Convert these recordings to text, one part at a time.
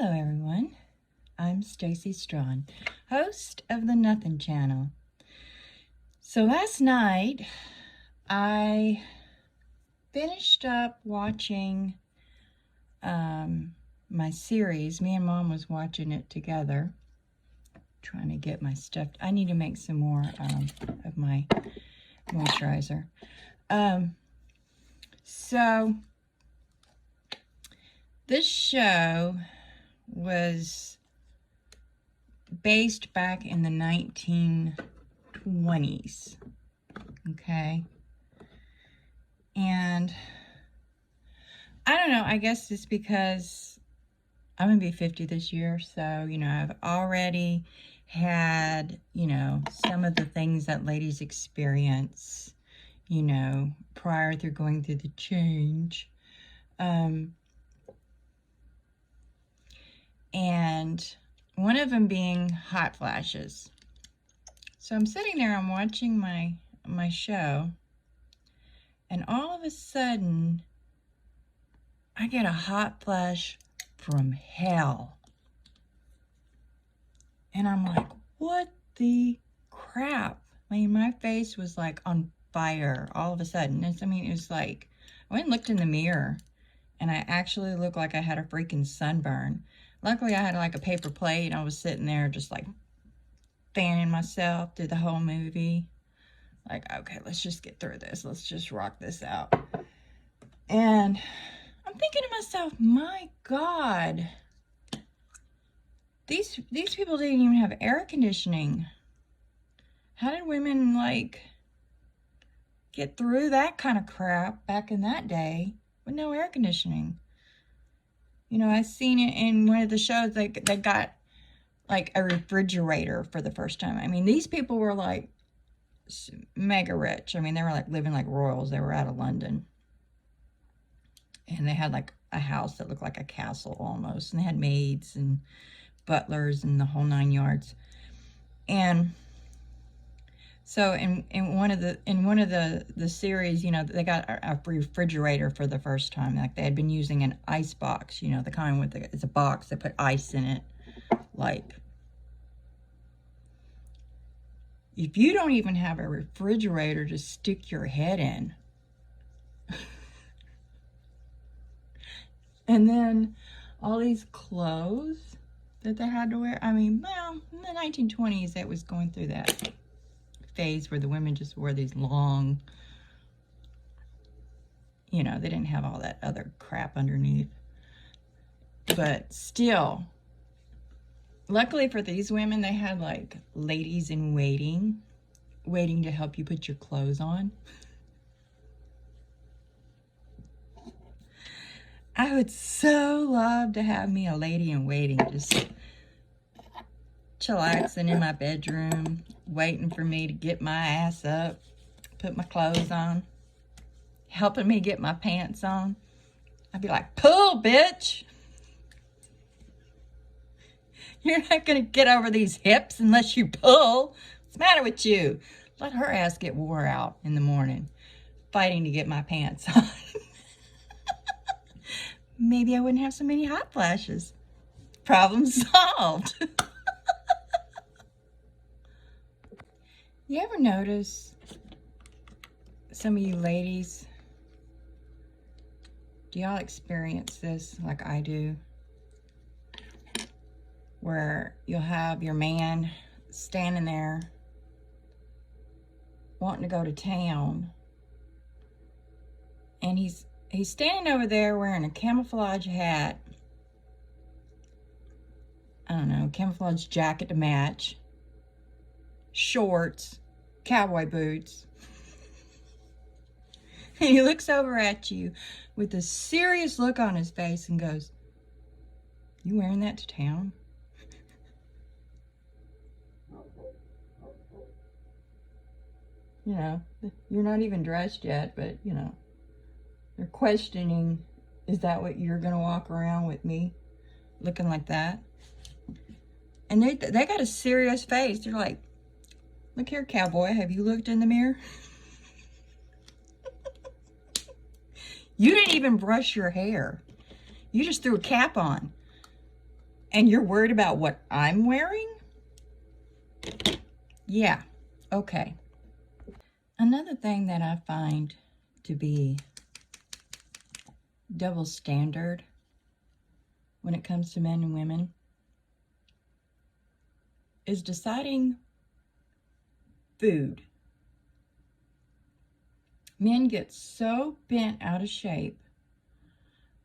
Hello everyone, I'm Stacy Strawn, host of the Nothing Channel. So last night I finished up watching my series. Me and Mom was watching it together, trying to get my stuff. I need to make some more of my moisturizer. So this show was based back in the 1920s, okay? And I don't know, I guess it's because I'm gonna be 50 this year, so, you know, I've already had, you know, some of the things that ladies experience, you know, prior to going through the change. And one of them being hot flashes. So I'm sitting there, I'm watching my show, and all of a sudden, I get a hot flash from hell. And I'm like, what the crap? I mean, my face was like on fire all of a sudden. It was like, I went and looked in the mirror, and I actually looked like I had a freaking sunburn. Luckily, I had like a paper plate, and I was sitting there just like fanning myself through the whole movie. Like, okay, let's just get through this. Let's just rock this out. And I'm thinking to myself, my God, these people didn't even have air conditioning. How did women, like, get through that kind of crap back in that day with no air conditioning? You know, I seen it in one of the shows, they got like a refrigerator for the first time. I mean, these people were like mega rich. I mean, they were like living like royals. They were out of London. And they had like a house that looked like a castle almost. And they had maids and butlers and the whole 9 yards. And so in one of the series, you know, they got a refrigerator for the first time. Like, they had been using an ice box, you know, the kind with it's a box, they put ice in it. Like, if you don't even have a refrigerator to stick your head in, and then all these clothes that they had to wear. I mean, well, in the 1920s, it was going through that phase where the women just wore these long, you know, they didn't have all that other crap underneath. But still, luckily for these women, they had like ladies in waiting to help you put your clothes on. I would so love to have me a lady in waiting, just chillaxing in my bedroom, waiting for me to get my ass up, put my clothes on, helping me get my pants on. I'd be like, pull, bitch. You're not going to get over these hips unless you pull. What's the matter with you? Let her ass get wore out in the morning, fighting to get my pants on. Maybe I wouldn't have so many hot flashes. Problem solved. You ever notice, some of you ladies, do y'all experience this like I do? Where you'll have your man standing there wanting to go to town, and he's standing over there wearing a camouflage hat, I don't know, camouflage jacket to match, shorts, cowboy boots. And he looks over at you with a serious look on his face and goes, "You wearing that to town?" You know, you're not even dressed yet, but, you know, they're questioning, is that what you're going to walk around with me looking like that? And they got a serious face. They're like, "Look here, cowboy, have you looked in the mirror? You didn't even brush your hair. You just threw a cap on. And you're worried about what I'm wearing? Yeah, okay. Another thing that I find to be double standard when it comes to men and women is deciding food. Men get so bent out of shape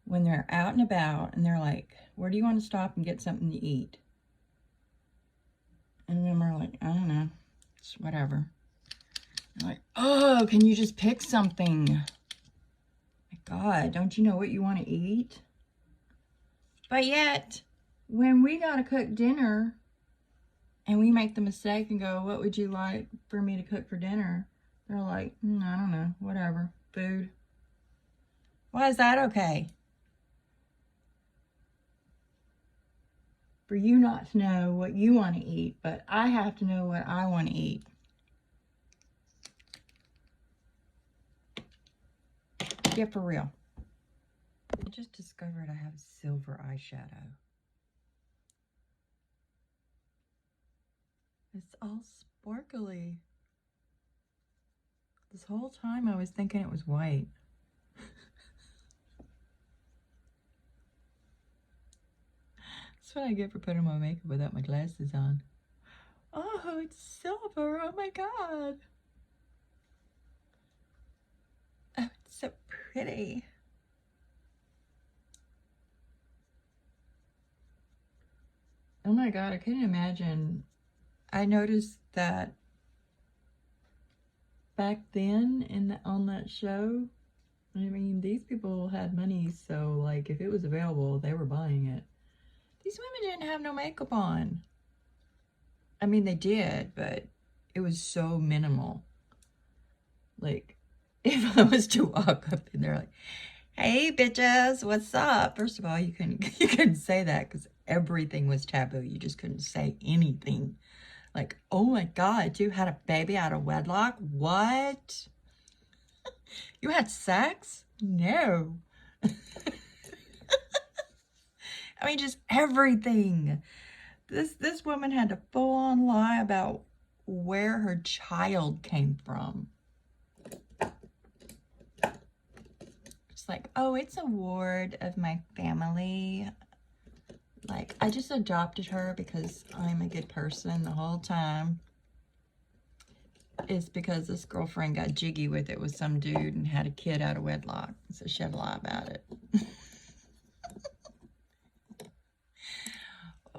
when they're out and about and they're like, where do you want to stop and get something to eat? And women are like, I don't know, it's whatever. They're like, oh, can you just pick something? My God, don't you know what you want to eat? But yet, when we gotta cook dinner and we make the mistake and go, what would you like for me to cook for dinner? They're like, I don't know, whatever, food. Why is that okay? For you not to know what you want to eat, but I have to know what I want to eat. Get for real. I just discovered I have silver eyeshadow. It's all sparkly. This whole time I was thinking it was white. That's what I get for putting my makeup without my glasses on. Oh, it's silver. Oh my God. Oh, it's so pretty. Oh my God, I couldn't imagine. I noticed that back then on that show, I mean, these people had money, so like if it was available, they were buying it. These women didn't have no makeup on. I mean, they did, but it was so minimal. Like, if I was to walk up and they're like, hey, bitches, what's up? First of all, you couldn't say that because everything was taboo. You just couldn't say anything. Like, oh my God, you had a baby out of wedlock? What? You had sex? No. I mean, just everything. This woman had to full on lie about where her child came from. It's like, oh, it's a ward of my family. Like, I just adopted her because I'm a good person the whole time. It's because this girlfriend got jiggy with it with some dude and had a kid out of wedlock. So she had a lie about it.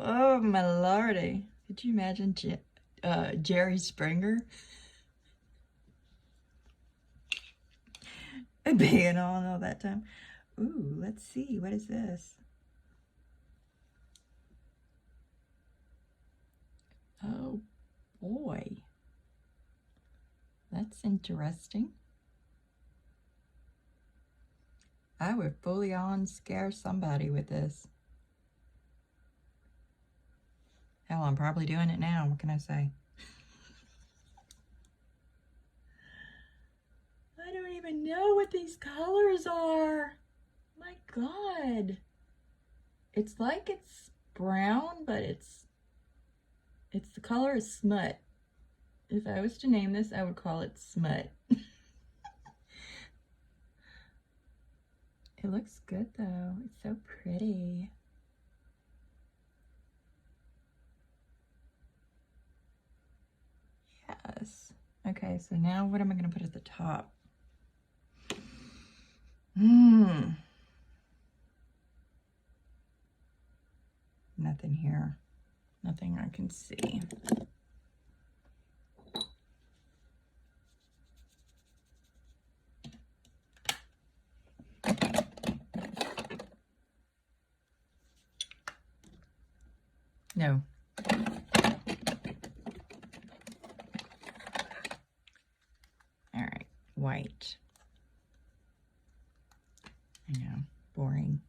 Oh, my lordy. Could you imagine Jerry Springer being on all that time? Ooh, let's see. What is this? Oh, boy. That's interesting. I would fully on scare somebody with this. Hell, I'm probably doing it now. What can I say? I don't even know what these colors are. My God. It's like it's brown, but it's the color is smut. If I was to name this, I would call it smut. It looks good though. It's so pretty. Yes. Okay, so now what am I going to put at the top? Nothing here. Nothing I can see. No. All right, white. I know, boring.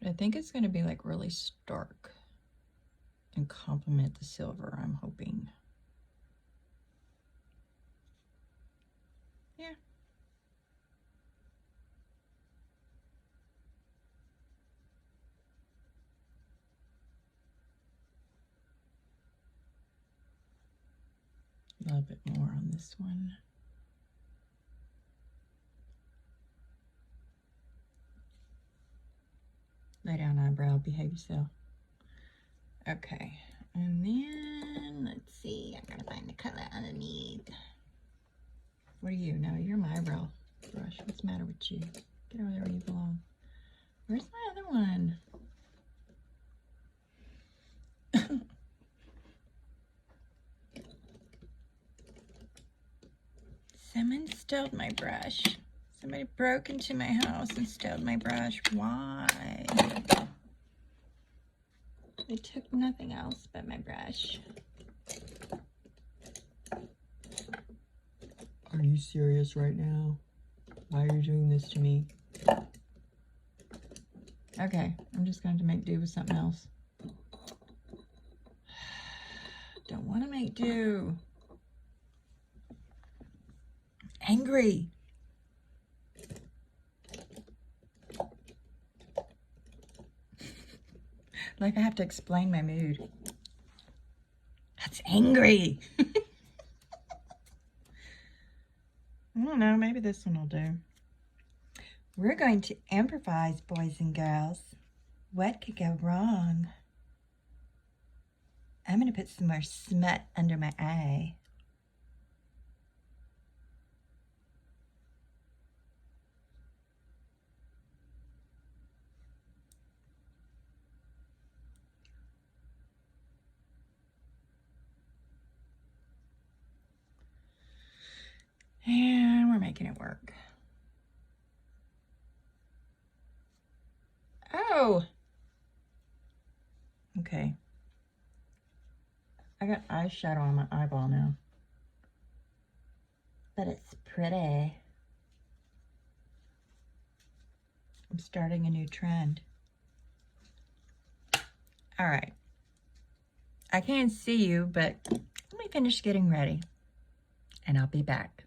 But I think it's going to be like really stark and complement the silver, I'm hoping. Yeah. A little bit more on this one. Lay down, eyebrow, behave yourself. Okay, and then let's see, I gotta find the color underneath. What are you? No, you're my eyebrow brush. What's the matter with you? Get over there where you belong. Where's my other one? Someone stole my brush. Somebody broke into my house and stole my brush. Why? They took nothing else but my brush. Are you serious right now? Why are you doing this to me? Okay, I'm just going to make do with something else. Don't want to make do. Angry. Like I have to explain my mood. That's angry. I don't know, maybe this one will do. We're going to improvise, boys and girls. What could go wrong? I'm going to put some more smut under my eye. And we're making it work. Oh! Okay. I got eyeshadow on my eyeball now. But it's pretty. I'm starting a new trend. All right. I can't see you, but let me finish getting ready. And I'll be back.